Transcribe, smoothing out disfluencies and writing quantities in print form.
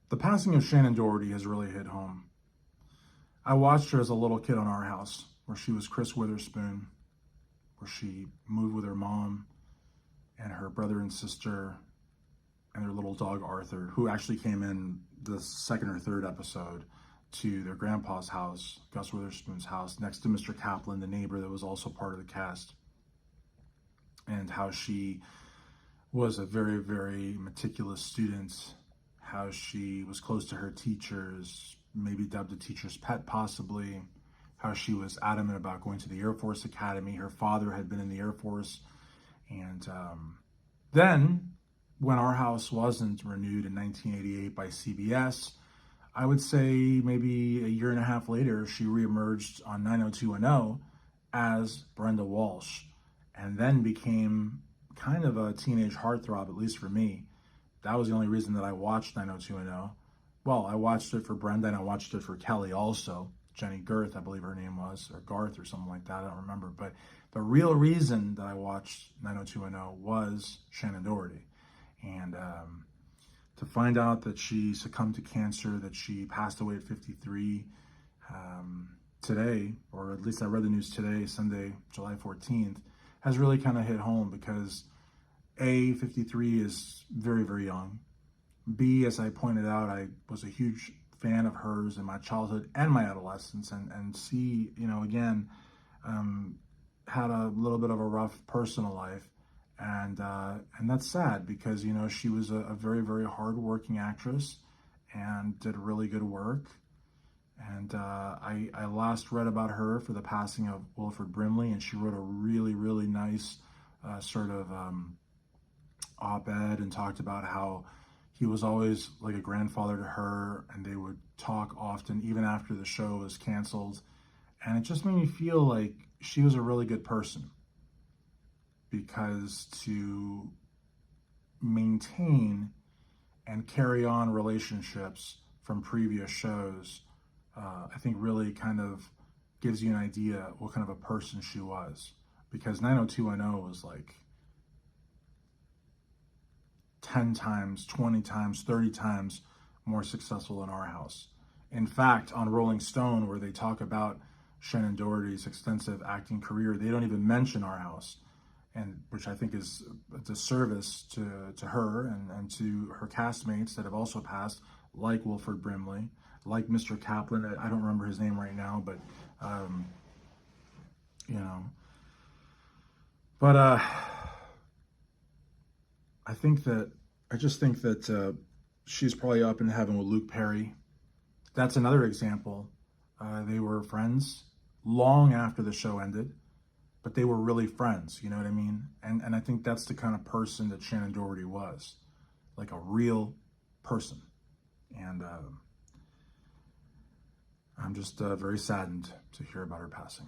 The passing of Shannen Doherty has really hit home. I watched her as a little kid on Our House, where she was Chris Witherspoon, where she moved with her mom and her brother and sister and their little dog Arthur, who actually came in the second or third episode to their grandpa's house, Gus Witherspoon's house, next to Mr. Kaplan, the neighbor that was also part of the cast, and how she was a very, very meticulous student, how she was close to her teachers, maybe dubbed a teacher's pet possibly, how she was adamant about going to the Air Force Academy. Her father had been in the Air Force. And then when Our House wasn't renewed in 1988 by CBS, I would say maybe a year and a half later, she reemerged on 90210 as Brenda Walsh, and then became kind of a teenage heartthrob, at least for me. That was the only reason that I watched 90210. Well, I watched it for Brenda and I watched it for Kelly also. Jenny Girth, I believe her name was, or Garth or something like that, I don't remember. But the real reason that I watched 90210 was Shannen Doherty. And to find out that she succumbed to cancer, that she passed away at 53 today, or at least I read the news today, Sunday, July 14th, has really kind of hit home because A, 53 is very, very young. B, as I pointed out, I was a huge fan of hers in my childhood and my adolescence, and C, again, had a little bit of a rough personal life, and that's sad because she was a very, very hardworking actress and did really good work. And I last read about her for the passing of Wilford Brimley, and she wrote a really, really nice sort of op-ed and talked about how he was always like a grandfather to her, and they would talk often, even after the show was canceled. And it just made me feel like she was a really good person, because to maintain and carry on relationships from previous shows, I think really kind of gives you an idea what kind of a person she was. Because 90210 was like 10 times, 20 times, 30 times more successful than Our House. In fact, on Rolling Stone, where they talk about Shannen Doherty's extensive acting career, they don't even mention Our House, and which I think is a disservice to her and to her castmates that have also passed, like Wilford Brimley, like Mr. Kaplan. I don't remember his name right now, but But I just think that she's probably up in heaven with Luke Perry. That's another example. They were friends long after the show ended, but they were really friends, you know what I mean? And I think that's the kind of person that Shannen Doherty was, like a real person. And I'm just very saddened to hear about her passing.